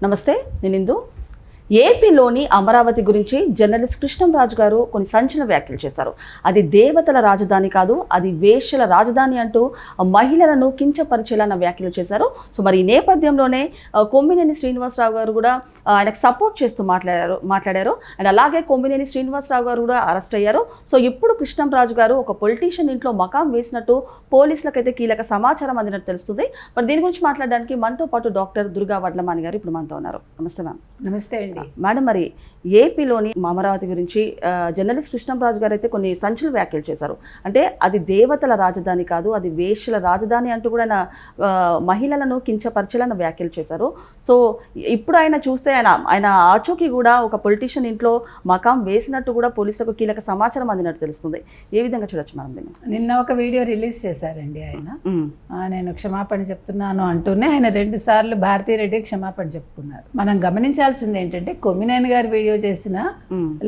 నమస్తే, నేను ఇందు. ఏపీలోని అమరావతి గురించి జర్నలిస్ట్ కృష్ణంరాజు గారు కొన్ని సంచలన వ్యాఖ్యలు చేశారు. అది దేవతల రాజధాని కాదు, అది వేశ్యల రాజధాని అంటూ మహిళలను కించపరిచేలాన్న వ్యాఖ్యలు చేశారు. సో మరి ఈ నేపథ్యంలోనే కొమ్మినేని శ్రీనివాసరావు గారు కూడా ఆయనకు సపోర్ట్ చేస్తూ మాట్లాడారు. అండ్ అలాగే కొమ్మినేని శ్రీనివాసరావు గారు కూడా అరెస్ట్ అయ్యారు. సో ఇప్పుడు కృష్ణంరాజు గారు ఒక పొలిటీషియన్ ఇంట్లో మకాం వేసినట్టు పోలీసులకైతే కీలక సమాచారం అందినట్టు తెలుస్తుంది. మరి దీని గురించి మాట్లాడడానికి మనతో పాటు డాక్టర్ దుర్గా వడ్లమాని గారు ఇప్పుడు మనతో ఉన్నారు. నమస్తే మ్యామ్. నమస్తే అండి మేడం. మరి ఏపీలోని అమరావతి గురించి జర్నలిస్ట్ కృష్ణంరాజు గారు అయితే కొన్ని సంచలన వ్యాఖ్యలు చేశారు. అంటే అది దేవతల రాజధాని కాదు, అది వేశ్యల రాజధాని అంటూ కూడా మహిళలను కించపరచాలన్న వ్యాఖ్యలు చేశారు. సో ఇప్పుడు ఆయన చూస్తే ఆయన ఆచూకీ కూడా ఒక పొలిటీషియన్ ఇంట్లో మకాం వేసినట్టు కూడా పోలీసులకు కీలక సమాచారం అందినట్టు తెలుస్తుంది. ఏ విధంగా చూడొచ్చు మేడం దీన్ని? నిన్న ఒక వీడియో రిలీజ్ చేశారండి ఆయన. నేను క్షమాపణ చెప్తున్నాను అంటూనే ఆయన 2 సార్లు భారతీరెడ్డి క్షమాపణ చెప్పుకున్నారు. మనం గమనించాల్సింది ఏంటంటే కొమ్మినేని గారి వీడియో చేసినా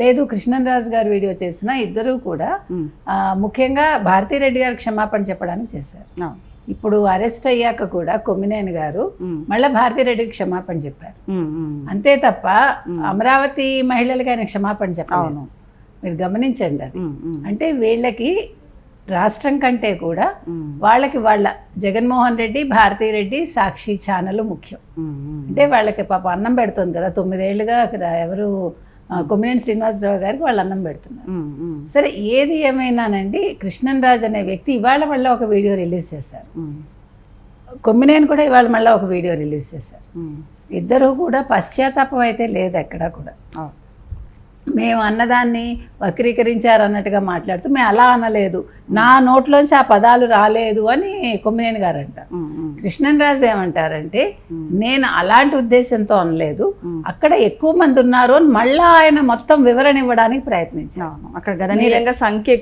లేదు కృష్ణంరాజు గారి వీడియో చేసినా ఇద్దరు కూడా ముఖ్యంగా భారతీరెడ్డి గారు క్షమాపణ చెప్పడానికి చేశారు. ఇప్పుడు అరెస్ట్ అయ్యాక కూడా కొమ్మినేని గారు మళ్ళీ భారతీరెడ్డికి క్షమాపణ చెప్పారు. అంతే తప్ప అమరావతి మహిళలకి ఆయన క్షమాపణ చెప్పాను. మీరు గమనించండి అది. అంటే వీళ్ళకి రాష్ట్రం కంటే కూడా వాళ్ళకి వాళ్ళ జగన్మోహన్ రెడ్డి, భారతీరెడ్డి, సాక్షి ఛానల్ ముఖ్యం. అంటే వాళ్ళకి పాప అన్నం పెడుతుంది కదా, 9 ఏళ్ళుగా ఎవరు కొమ్మినేని శ్రీనివాసరావు గారికి వాళ్ళు అన్నం పెడుతున్నారు. సరే, ఏది ఏమైనానండి, కృష్ణంరాజు అనే వ్యక్తి ఇవాళ మళ్ళీ ఒక వీడియో రిలీజ్ చేశారు. కొమ్మినేని కూడా ఇవాళ మళ్ళీ ఒక వీడియో రిలీజ్ చేశారు. ఇద్దరు కూడా పశ్చాత్తాపం అయితే లేదు ఎక్కడా కూడా. మేము అన్నదాన్ని వక్రీకరించారు అన్నట్టుగా మాట్లాడుతూ మేము అలా అనలేదు, నా నోట్లోంచి ఆ పదాలు రాలేదు అని కొమ్మినేని గారు అంటారు. కృష్ణంరాజు ఏమంటారంటే నేను అలాంటి ఉద్దేశంతో అనలేదు, అక్కడ ఎక్కువ మంది ఉన్నారు అని మళ్ళా ఆయన మొత్తం వివరణ ఇవ్వడానికి ప్రయత్నించాను. అక్కడ గణనీయంగా సంఖ్య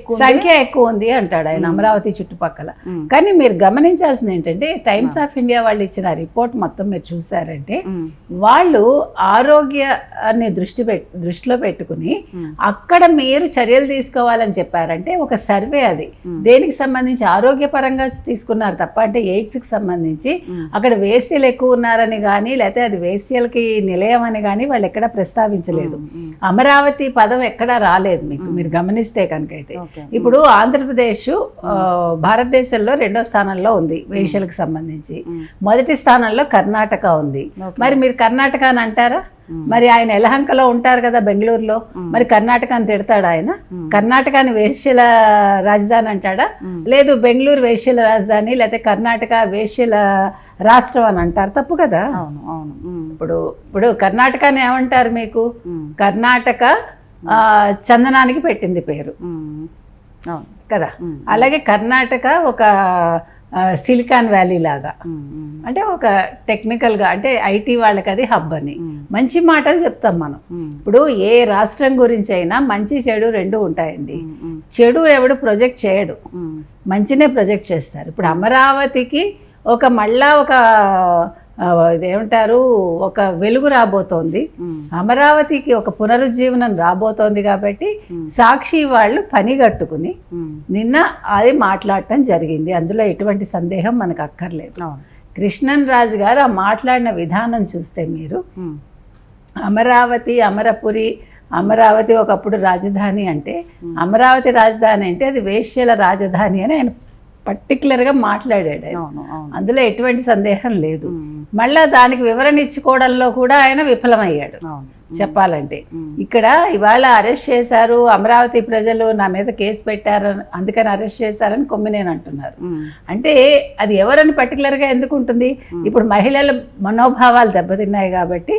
ఎక్కువ ఉంది అంటాడు ఆయన అమరావతి చుట్టుపక్కల. కానీ మీరు గమనించాల్సింది ఏంటంటే టైమ్స్ ఆఫ్ ఇండియా వాళ్ళు ఇచ్చిన రిపోర్ట్ మొత్తం మీరు చూసారంటే వాళ్ళు ఆరోగ్యాన్ని దృష్టిలో పెట్టుకుని అక్కడ మీరు చర్యలు తీసుకోవాలని చెప్పారంటే ఒక సర్వే, అది దేనికి సంబంధించి ఆరోగ్యపరంగా తీసుకున్నారు తప్ప అంటే ఎయిడ్స్కి సంబంధించి అక్కడ వేశ్యలు ఎక్కువ ఉన్నారని కానీ లేకపోతే అది వేశ్యలకి నిలయం అని కానీ వాళ్ళు ఎక్కడా ప్రస్తావించలేదు. అమరావతి పదం ఎక్కడా రాలేదు మీకు, మీరు గమనిస్తే కనుకైతే. ఇప్పుడు ఆంధ్రప్రదేశ్ భారతదేశంలో 2వ స్థానంలో ఉంది వేశ్యలకు సంబంధించి, మొదటి స్థానంలో కర్ణాటక ఉంది. మరి మీరు కర్ణాటక అని అంటారా? మరి ఆయన ఎలహంకలో ఉంటారు కదా బెంగళూరులో, మరి కర్ణాటకని తిడతాడు ఆయన? కర్ణాటకని వేశ్యల రాజధాని అంటాడా? లేదు బెంగళూరు వేశ్యల రాజధాని లేకపోతే కర్ణాటక వేశ్యల రాష్ట్రం అని అంటారు, తప్పు కదా. ఇప్పుడు కర్ణాటకని ఏమంటారు మీకు? కర్ణాటక చందనానికి పెట్టింది పేరు కదా. అలాగే కర్ణాటక ఒక సిలికాన్ వ్యాలీ లాగా, అంటే ఒక టెక్నికల్గా అంటే ఐటీ వాళ్ళకి అది హబ్ అని మంచి మాటలు చెప్తాం మనం. ఇప్పుడు ఏ రాష్ట్రం గురించి అయినా మంచి చెడు 2 ఉంటాయండి. చెడు ఎవడు ప్రొజెక్ట్ చేయడు, మంచినే ప్రొజెక్ట్ చేస్తారు. ఇప్పుడు అమరావతికి మళ్ళా ఒక ఇదేమంటారు ఒక వెలుగు రాబోతోంది, అమరావతికి ఒక పునరుజ్జీవనం రాబోతోంది. కాబట్టి సాక్షి వాళ్ళు పని కట్టుకుని నిన్న అది మాట్లాడటం జరిగింది, అందులో ఎటువంటి సందేహం మనకు అక్కర్లేదు. కృష్ణంరాజు గారు ఆ మాట్లాడిన విధానం చూస్తే మీరు అమరావతి, అమరపురి, అమరావతి ఒకప్పుడు రాజధాని అంటే అమరావతి రాజధాని అంటే అది వేశ్యల రాజధాని అని ఆయన పర్టికులర్గా మాట్లాడాడు. అందులో ఎటువంటి సందేహం లేదు. మళ్ళా దానికి వివరణ ఇచ్చుకోవడంలో కూడా ఆయన విఫలమయ్యాడు చెప్పాలంటే. ఇక్కడ ఇవాళ అరెస్ట్ చేశారు, అమరావతి ప్రజలు నా మీద కేసు పెట్టారు అందుకని అరెస్ట్ చేశారని కొమ్మినేని అంటున్నారు. అంటే అది ఎవరని పర్టికులర్గా ఎందుకు ఉంటుంది? ఇప్పుడు మహిళల మనోభావాలు దెబ్బతిన్నాయి కాబట్టి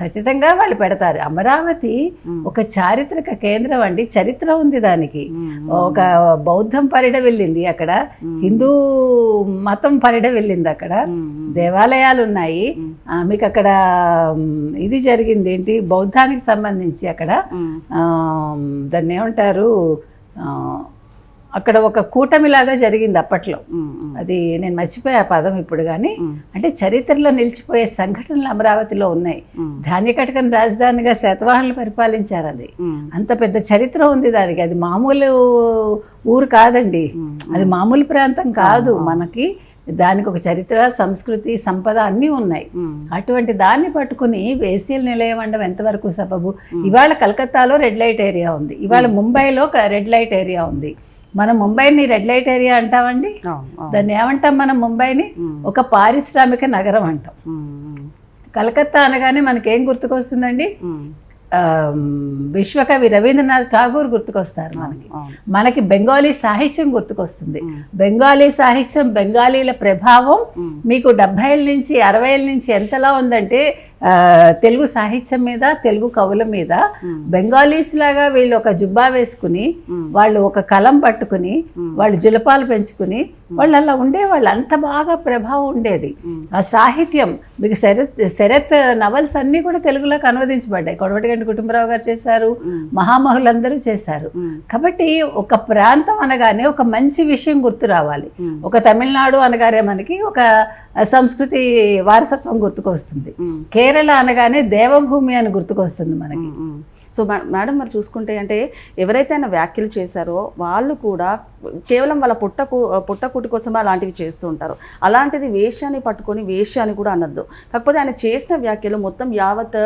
ఖచ్చితంగా వాళ్ళు పెడతారు. అమరావతి ఒక చారిత్రక కేంద్రం అండి, చరిత్ర ఉంది దానికి. ఒక బౌద్ధం పరిడ వెళ్ళింది అక్కడ, హిందూ మతం పరిడ వెళ్ళింది అక్కడ, దేవాలయాలు ఉన్నాయి మీకు అక్కడ. ఇది జరిగింది ఏంటి, బౌద్ధానికి సంబంధించి అక్కడ దాన్ని ఏమంటారు, అక్కడ ఒక కూటమిలాగా జరిగింది అప్పట్లో. అది నేను మర్చిపోయా పదం ఇప్పుడు. కానీ అంటే చరిత్రలో నిలిచిపోయే సంఘటనలు అమరావతిలో ఉన్నాయి. ధాన్యకటకం రాజధానిగా శాతవాహనులు పరిపాలించారు. అది అంత పెద్ద చరిత్ర ఉంది దానికి. అది మామూలు ఊరు కాదండి, అది మామూలు ప్రాంతం కాదు. మనకి దానికి ఒక చరిత్ర, సంస్కృతి, సంపద అన్నీ ఉన్నాయి. అటువంటి దాన్ని పట్టుకుని వేసీల నిలయం అనడం ఎంతవరకు సబబు? ఇవాళ కలకత్తాలో రెడ్ లైట్ ఏరియా ఉంది, ఇవాళ ముంబైలో రెడ్ లైట్ ఏరియా ఉంది. మనం ముంబైని రెడ్ లైట్ ఏరియా అంటామండి? దాన్ని ఏమంటాం మనం? ముంబైని ఒక పారిశ్రామిక నగరం అంటాం. కలకత్తా అనగానే మనకేం గుర్తుకొస్తుందండి? విశ్వకవి రవీంద్రనాథ్ ఠాగూర్ గుర్తుకొస్తారు మనకి బెంగాలీ సాహిత్యం గుర్తుకొస్తుంది. బెంగాలీ సాహిత్యం, బెంగాలీల ప్రభావం మీకు 70 నుంచి 60 నుంచి ఎంతలా ఉందంటే తెలుగు సాహిత్యం మీద, తెలుగు కవుల మీద బెంగాలీస్ లాగా వీళ్ళు ఒక జుబ్బా వేసుకుని, వాళ్ళు ఒక కలం పట్టుకుని, వాళ్ళు జులపాలు పెంచుకుని వాళ్ళు అలా ఉండేవాళ్ళు. అంత బాగా ప్రభావం ఉండేది ఆ సాహిత్యం. మీకు శరత్ నవల్స్ అన్నీ కూడా తెలుగులోకి అనువదించబడ్డాయి. కొడవటిగంటి కుటుంబరావు గారు చేశారు, మహామహులందరూ చేశారు. కాబట్టి ఒక ప్రాంతం అనగానే ఒక మంచి విషయం గుర్తు రావాలి. ఒక తమిళనాడు అనగానే మనకి ఒక సంస్కృతి వారసత్వం గుర్తుకొస్తుంది. కేరళ అనగానే దేవభూమి అని గుర్తుకొస్తుంది మనకి. సో మేడం, మరి చూసుకుంటే అంటే ఎవరైతే ఆయన వ్యాఖ్యలు చేశారో వాళ్ళు కూడా కేవలం వాళ్ళ పుట్టకూటి కోసం అలాంటివి చేస్తూ ఉంటారు. అలాంటిది వేశ్యాన్ని పట్టుకొని వేశ్య అని కూడా అనద్దు. కాకపోతే ఆయన చేసిన వ్యాఖ్యలు మొత్తం యావత్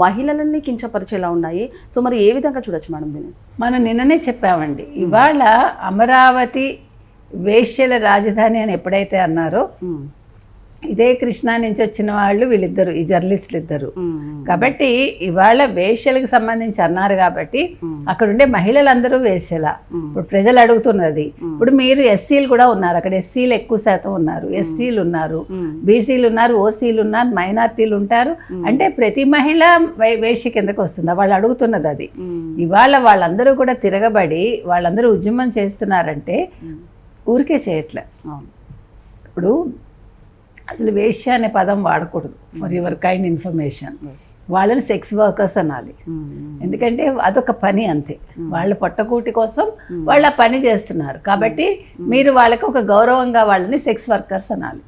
మహిళలని కించపరిచేలా ఉన్నాయి. సో మరి ఏ విధంగా చూడొచ్చు మేడం దీన్ని? మనం నిన్ననే చెప్పామండి, ఇవాళ అమరావతి వేశ్యల రాజధాని అని ఎప్పుడైతే అన్నారో, ఇదే కృష్ణా నుంచి వచ్చిన వాళ్ళు వీళ్ళిద్దరు, ఈ జర్నలిస్టులు ఇద్దరు. కాబట్టి ఇవాళ వేశ్యలకు సంబంధించి అన్నారు కాబట్టి అక్కడ ఉండే మహిళలందరూ వేశ్యల. ఇప్పుడు ప్రజలు అడుగుతున్నది, ఇప్పుడు మీరు ఎస్సీలు కూడా ఉన్నారు, అక్కడ ఎస్సీలు ఎక్కువ శాతం ఉన్నారు, ఎస్టీలు ఉన్నారు, బీసీలు ఉన్నారు, ఓసీలు ఉన్నారు, మైనార్టీలు ఉంటారు. అంటే ప్రతి మహిళ వేశ్య కిందకు వస్తుంది. వాళ్ళు అడుగుతున్నది అది. ఇవాళ వాళ్ళందరూ కూడా తిరగబడి వాళ్ళందరూ ఉద్యమం చేస్తున్నారంటే ఊరికే చేయట్లే. ఇప్పుడు అసలు వేశ్య అనే పదం వాడకూడదు. ఫర్ యువర్ కైండ్ ఇన్ఫర్మేషన్, వాళ్ళని సెక్స్ వర్కర్స్ అనాలి. ఎందుకంటే అదొక పని అంతే, వాళ్ళ పొట్టకూటి కోసం వాళ్ళు ఆ పని చేస్తున్నారు. కాబట్టి మీరు వాళ్ళకి ఒక గౌరవంగా వాళ్ళని సెక్స్ వర్కర్స్ అనాలి.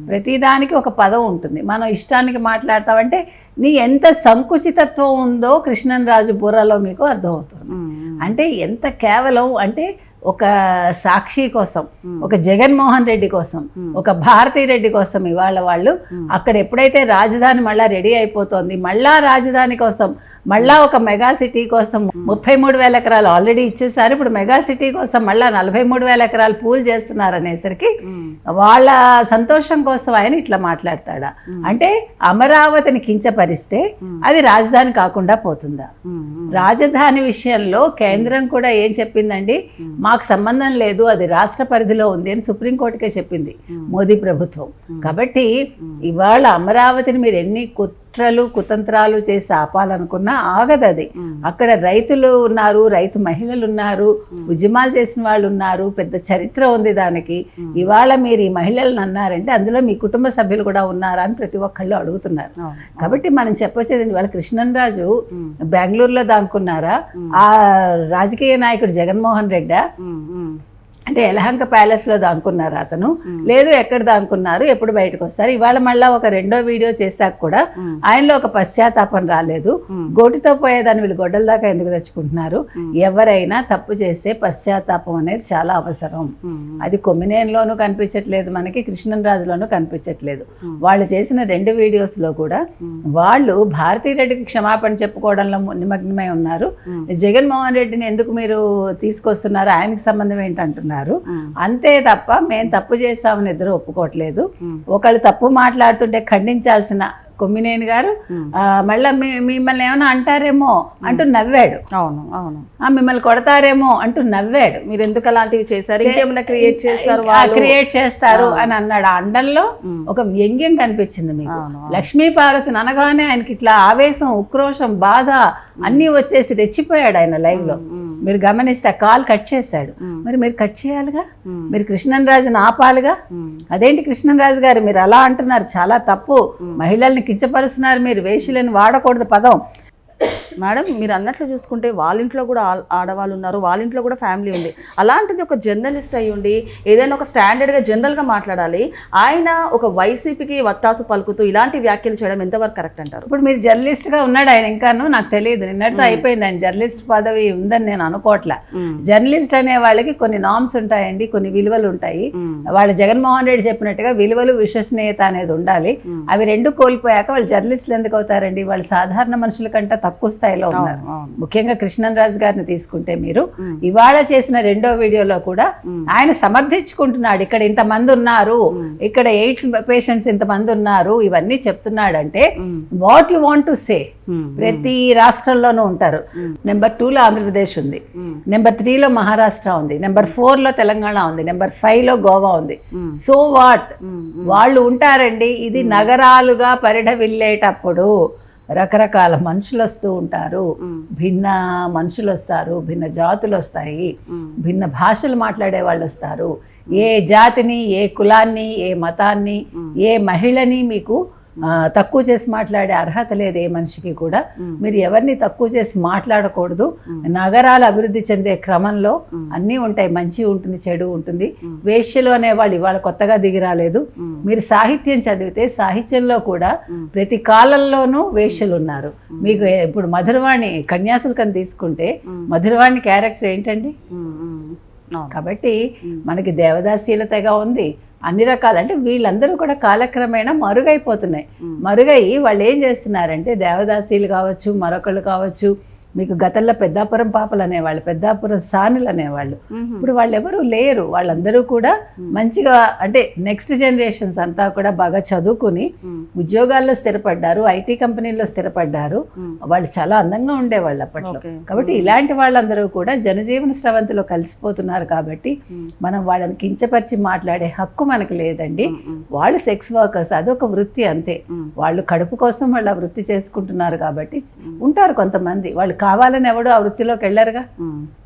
ప్రతిదానికి ఒక పదం ఉంటుంది. మనం ఇష్టానికి మాట్లాడతామంటే నీ ఎంత సంకుచితత్వం ఉందో కృష్ణన్ రాజు బుర్రలో మీకు అర్థమవుతుంది. అంటే ఎంత కేవలం అంటే ఒక సాక్షి కోసం, ఒక జగన్మోహన్ రెడ్డి కోసం, ఒక భారతీ రెడ్డి కోసం ఇవాళ వాళ్ళు అక్కడ ఎప్పుడైతే రాజధాని మళ్ళా రెడీ అయిపోతుంది, మళ్ళా రాజధాని కోసం, మళ్ళా ఒక మెగా సిటీ కోసం 33,000 ఎకరాలు ఆల్రెడీ ఇచ్చేసారు. ఇప్పుడు మెగా సిటీ కోసం మళ్ళా 43,000 ఎకరాలు పూల్ చేస్తున్నారు అనేసరికి వాళ్ళ సంతోషం కోసం ఆయన ఇట్లా మాట్లాడతాడా? అంటే అమరావతిని కించపరిస్తే అది రాజధాని కాకుండా పోతుందా? రాజధాని విషయంలో కేంద్రం కూడా ఏం చెప్పిందండి, మాకు సంబంధం లేదు, అది రాష్ట్ర పరిధిలో ఉంది అని సుప్రీంకోర్టుకే చెప్పింది మోదీ ప్రభుత్వం. కాబట్టి ఇవాళ అమరావతిని మీరు ఎన్ని కుట్రలు కుతంత్రాలు చేసి ఆపాలనుకున్నా ఆగదు అది. అక్కడ రైతులు ఉన్నారు, రైతు మహిళలు ఉన్నారు, ఉద్యమాలు చేసిన వాళ్ళు ఉన్నారు, పెద్ద చరిత్ర ఉంది దానికి. ఇవాళ మీరు ఈ మహిళలను అన్నారంటే అందులో మీ కుటుంబ సభ్యులు కూడా ఉన్నారా అని ప్రతి ఒక్కళ్ళు అడుగుతున్నారు. కాబట్టి మనం చెప్పొచ్చేది, వాళ్ళ కృష్ణన్ రాజు బెంగళూరులో దాక్కున్నారా, ఆ రాజకీయ నాయకుడు జగన్మోహన్ రెడ్డా అంటే యలహంక ప్యాలెస్లో దాక్కున్నారు అతను, లేదు ఎక్కడ దాక్కున్నారు, ఎప్పుడు బయటకు వస్తారు? ఇవాళ మళ్ళీ ఒక రెండో వీడియో చేశాక కూడా ఆయనలో ఒక పశ్చాత్తాపం రాలేదు. గోటితో పోయేదాన్ని వీళ్ళు గొడ్డల దాకా ఎందుకు తెచ్చుకుంటున్నారు? ఎవరైనా తప్పు చేస్తే పశ్చాత్తాపం అనేది చాలా అవసరం. అది కొమ్మినేనిలోనూ కనిపించట్లేదు, మనకి కృష్ణన్ రాజులోనూ కనిపించట్లేదు. వాళ్ళు చేసిన 2 వీడియోస్లో కూడా వాళ్ళు భారతీ రెడ్డికి క్షమాపణ చెప్పుకోవడంలో నిమగ్నమై ఉన్నారు. జగన్మోహన్ రెడ్డిని ఎందుకు మీరు తీసుకొస్తున్నారు, ఆయనకి సంబంధం ఏంటంటున్నారు. అంతే తప్ప మేము తప్పు చేస్తామని ఇద్దరు ఒప్పుకోవట్లేదు. ఒకళ్ళు తప్పు మాట్లాడుతుంటే ఖండించాల్సిన కొమ్మినేని గారు మళ్ళీ మిమ్మల్ని ఏమైనా అంటారేమో అంటూ నవ్వాడు. అవును అవును, మిమ్మల్ని కొడతారేమో అంటూ నవ్వాడు. మీరు ఎందుకు అలాంటివి చేశారు, ఇంకేమైనా క్రియేట్ చేస్తారు అని అన్నాడు. ఆ అండంలో ఒక వ్యంగ్యం కనిపించింది మీకు. లక్ష్మీపార్వతిని అనగానే ఆయనకి ఇట్లా ఆవేశం, ఉక్రోషం, బాధ అన్నీ వచ్చేసి రెచ్చిపోయాడు ఆయన లైవ్ లో. మీరు గమనిస్తే కాల్ కట్ చేశాడు. మరి మీరు కట్ చేయాలిగా, మీరు కృష్ణన్ రాజుని ఆపాలిగా. అదేంటి కృష్ణన్ రాజు గారు మీరు అలా అంటున్నారు, చాలా తప్పు, మహిళల్ని కించపరుస్తున్నారు, మీరు వేశ్యలను వాడకూడదు పదం. మేడం మీరు అన్నట్లు చూసుకుంటే వాళ్ళ ఇంట్లో కూడా ఆడవాళ్ళు ఉన్నారు, వాళ్ళ ఇంట్లో కూడా ఫ్యామిలీ ఉంది. అలాంటిది ఒక జర్నలిస్ట్ అయి ఉండి ఏదైనా ఒక స్టాండర్డ్గా జనరల్గా మాట్లాడాలి, ఆయన ఒక వైసీపీకి వత్తాసు పలుకుతూ ఇలాంటి వ్యాఖ్యలు చేయడం ఎంతవరకు కరెక్ట్ అంటారు? ఇప్పుడు మీరు జర్నలిస్ట్గా ఉన్నాడు ఆయన, ఇంకాను నాకు తెలియదు, నిన్నటితో అయిపోయింది ఆయన జర్నలిస్ట్ పదవి ఉందని నేను అనుకోవట్లే. జర్నలిస్ట్ అనే వాళ్ళకి కొన్ని నామ్స్ ఉంటాయండి, కొన్ని విలువలు ఉంటాయి. వాళ్ళ జగన్మోహన్ రెడ్డి చెప్పినట్టుగా విలువలు విశ్వసనీయత అనేది ఉండాలి. అవి రెండు కోల్పోయాక వాళ్ళు జర్నలిస్టులు ఎందుకు అవుతారండి? వాళ్ళు సాధారణ మనుషుల కంటే తక్కువ స్థాయిలో ఉన్నారు. ముఖ్యంగా కృష్ణరాజు గారిని తీసుకుంటే మీరు ఇవాళ చేసిన రెండో వీడియోలో కూడా ఆయన సమర్థించుకుంటున్నాడు, ఇక్కడ ఇంతమంది ఉన్నారు, ఇక్కడ ఎయిడ్స్ పేషెంట్స్ ఇంతమంది ఉన్నారు, ఇవన్నీ చెప్తున్నాడంటే what you want to say. ప్రతి రాష్ట్రంలోనూ ఉంటారు. నెంబర్ 2లో ఆంధ్రప్రదేశ్ ఉంది, నెంబర్ 3లో మహారాష్ట్ర ఉంది, నెంబర్ 4లో తెలంగాణ ఉంది, నెంబర్ 5లో గోవా ఉంది. సో వాట్, వాళ్ళు ఉంటారండి. ఇది నగరాలుగా పరిఢవిల్లేటప్పుడు రకరకాల మనుషులు వస్తూ ఉంటారు, భిన్న మనుషులు వస్తారు, భిన్న జాతులు వస్తాయి, భిన్న భాషలు మాట్లాడే వాళ్ళు వస్తారు. ఏ జాతిని, ఏ కులాన్ని, ఏ మతాన్ని, ఏ మహిళని మీకు తక్కువ చేసి మాట్లాడే అర్హత లేదు ఏ మనిషికి కూడా. మీరు ఎవరిని తక్కువ చేసి మాట్లాడకూడదు. నగరాలు అభివృద్ధి చెందే క్రమంలో అన్నీ ఉంటాయి, మంచి ఉంటుంది, చెడు ఉంటుంది. వేశ్యలు అనేవాళ్ళు ఇవాళ కొత్తగా దిగి రాలేదు. మీరు సాహిత్యం చదివితే సాహిత్యంలో కూడా ప్రతి కాలంలోనూ వేశ్యలు ఉన్నారు. మీకు ఇప్పుడు మధురవాణి కన్యాశుల్కం తీసుకుంటే మధురవాణి క్యారెక్టర్ ఏంటండి? కాబట్టి మనకి దేవదాసీలతగా ఉంది, అన్ని రకాలు. అంటే వీళ్ళందరూ కూడా కాలక్రమేణా మరుగైపోతున్నాయి. మరుగయ్యి వాళ్ళు ఏం చేస్తున్నారంటే దేవదాసీలు కావచ్చు, మరొకళ్ళు కావచ్చు, మీకు గతంలో పెద్దాపురం పాపలు అనేవాళ్ళు, పెద్దాపురం సానులు అనేవాళ్ళు, ఇప్పుడు వాళ్ళు ఎవరు లేరు. వాళ్ళందరూ కూడా మంచిగా అంటే నెక్స్ట్ జనరేషన్స్ అంతా కూడా బాగా చదువుకుని ఉద్యోగాల్లో స్థిరపడ్డారు, ఐటీ కంపెనీల్లో స్థిరపడ్డారు. వాళ్ళు చాలా అందంగా ఉండేవాళ్ళు అప్పట్లో. కాబట్టి ఇలాంటి వాళ్ళందరూ కూడా జనజీవన స్రవంతిలో కలిసిపోతున్నారు. కాబట్టి మనం వాళ్ళని కించపరిచి మాట్లాడే హక్కు మనకు లేదండి. వాళ్ళు సెక్స్ వర్కర్స్, అదొక వృత్తి అంతే. వాళ్ళు కడుపు కోసం వాళ్ళు ఆ వృత్తి చేసుకుంటున్నారు. కాబట్టి ఉంటారు కొంతమంది, వాళ్ళు కావాలని ఎవడు ఆ వృత్తిలోకి వెళ్ళరుగా.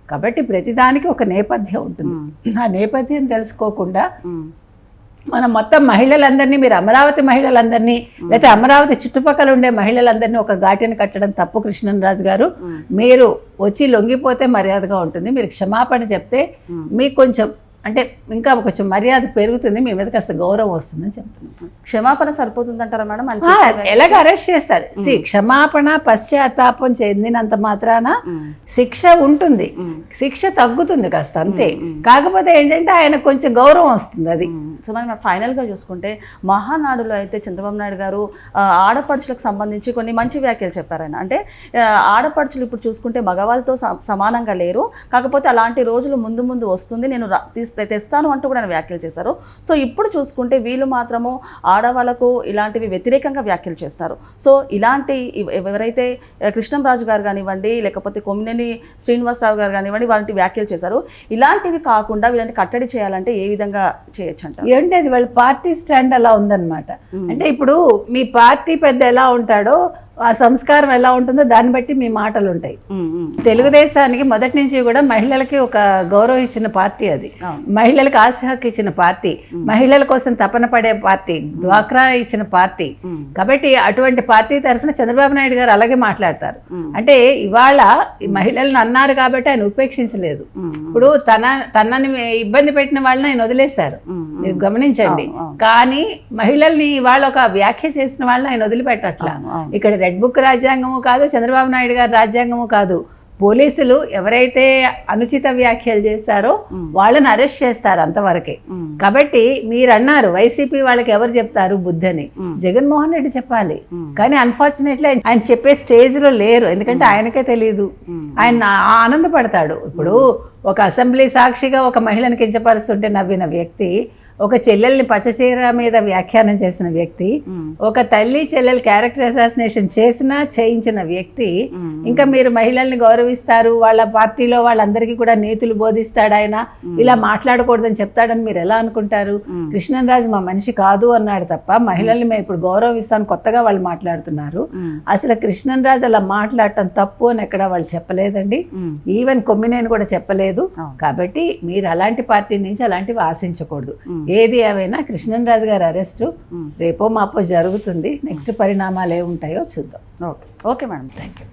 కాబట్టి ప్రతిదానికి ఒక నేపథ్యం ఉంటుంది. ఆ నేపథ్యం తెలుసుకోకుండా మనం మొత్తం మహిళలందరినీ, మీరు అమరావతి మహిళలందరినీ లేకపోతే అమరావతి చుట్టుపక్కల ఉండే మహిళలందరినీ ఒక ఘాటిని కట్టడం తప్పు కృష్ణరాజు గారు. మీరు వచ్చి లొంగిపోతే మర్యాదగా ఉంటుంది. మీరు క్షమాపణ చెప్తే మీకు కొంచెం అంటే ఇంకా కొంచెం మర్యాద పెరుగుతుంది, మీ మీద కాస్త గౌరవం వస్తుందని చెప్తున్నాను. క్షమాపణ సరిపోతుందంటారా మేడం? ఎలాగ అరెస్ట్ చేస్తారు? క్షమాపణ పశ్చాత్తాపం చెందినంత మాత్రాన శిక్ష ఉంటుంది, శిక్ష తగ్గుతుంది కాస్త అంతే. కాకపోతే ఏంటంటే ఆయన కొంచెం గౌరవం వస్తుంది. అది సో మనం ఫైనల్గా చూసుకుంటే మహానాడులో అయితే చంద్రబాబు నాయుడు గారు ఆడపడుచులకు సంబంధించి కొన్ని మంచి వ్యాఖ్యలు చెప్పారని. అంటే ఆడపడుచులు ఇప్పుడు చూసుకుంటే మగవాళ్ళతో సమానంగా లేరు, కాకపోతే అలాంటి రోజులు ముందు ముందు వస్తుంది, నేను తెస్తాను అంటూ కూడా వ్యాఖ్యలు చేశారు. సో ఇప్పుడు చూసుకుంటే వీళ్ళు మాత్రము ఆడవాళ్ళకు ఇలాంటివి వ్యతిరేకంగా వ్యాఖ్యలు చేస్తారు. సో ఇలాంటి ఎవరైతే కృష్ణంరాజు గారు కానివ్వండి, లేకపోతే కొమ్మినేని శ్రీనివాసరావు గారు కానివ్వండి, వాళ్ళంటి వ్యాఖ్యలు చేశారు. ఇలాంటివి కాకుండా వీళ్ళని కట్టడి చేయాలంటే ఏ విధంగా చేయొచ్చు అంట? ఏంటి అది వాళ్ళ పార్టీ స్టాండ్ అలా ఉందన్నమాట. అంటే ఇప్పుడు మీ పార్టీ పెద్ద ఎలా ఉంటాడో ఆ సంస్కారం ఎలా ఉంటుందో దాన్ని బట్టి మీ మాటలు ఉంటాయి. తెలుగుదేశానికి మొదటి నుంచి కూడా మహిళలకి ఒక గౌరవం ఇచ్చిన పార్టీ, అది మహిళలకు ఆశ హక్కు ఇచ్చిన పార్టీ, మహిళల కోసం తపన పడే పార్టీ, డ్వాక్రా ఇచ్చిన పార్టీ. కాబట్టి అటువంటి పార్టీ తరఫున చంద్రబాబు నాయుడు గారు అలాగే మాట్లాడతారు. అంటే ఇవాళ మహిళలను అన్నారు కాబట్టి ఆయన ఉపేక్షించలేదు. ఇప్పుడు తనని ఇబ్బంది పెట్టిన వాళ్ళని ఆయన వదిలేశారు, మీరు గమనించండి. కానీ మహిళల్ని ఇవాళ ఒక వ్యాఖ్య చేసిన వాళ్ళని ఆయన వదిలిపెట్టట్లా. ఇక్కడ రెడ్ బుక్ రాజ్యాంగము కాదు, చంద్రబాబు నాయుడు గారి రాజ్యాంగము కాదు. పోలీసులు ఎవరైతే అనుచిత వ్యాఖ్యలు చేశారో వాళ్ళని అరెస్ట్ చేస్తారు అంతవరకే. కాబట్టి మీరు అన్నారు వైసీపీ వాళ్ళకి ఎవరు చెప్తారు బుద్ధి అని? జగన్మోహన్ రెడ్డి చెప్పాలి. కానీ అన్ఫార్చునేట్లీ ఆయన చెప్పే స్టేజ్లో లేరు, ఎందుకంటే ఆయనకే తెలియదు. ఆయన ఆనందపడతాడు. ఇప్పుడు ఒక అసెంబ్లీ సాక్షిగా ఒక మహిళను కించపరుస్తుంటే నవ్విన వ్యక్తి, ఒక చెల్లెల్ని పచ్చచీర మీద వ్యాఖ్యానం చేసిన వ్యక్తి, ఒక తల్లి చెల్లెలు క్యారెక్టర్ అసాసినేషన్ చేయించిన వ్యక్తి, ఇంకా మీరు మహిళల్ని గౌరవిస్తారు, వాళ్ళ పార్టీలో వాళ్ళందరికీ కూడా నీతులు బోధిస్తాడు ఆయన, ఇలా మాట్లాడకూడదని చెప్తాడని మీరు ఎలా అనుకుంటారు? కృష్ణరాజు మా మనిషి కాదు అన్నాడు తప్ప మహిళల్ని మేము ఇప్పుడు గౌరవిస్తాను కొత్తగా వాళ్ళు మాట్లాడుతున్నారు. అసలు కృష్ణరాజు అలా మాట్లాడటం తప్పు అని ఎక్కడ వాళ్ళు చెప్పలేదండి. ఈవెన్ కొమ్మినేని కూడా చెప్పలేదు. కాబట్టి మీరు అలాంటి పార్టీ నుంచి అలాంటివి ఆశించకూడదు. ఏది ఏమైనా కృష్ణరాజు గారి అరెస్టు రేపో మాపో జరుగుతుంది. నెక్స్ట్ పరిణామాలు ఏముంటాయో చూద్దాం. Okay madam, thank you.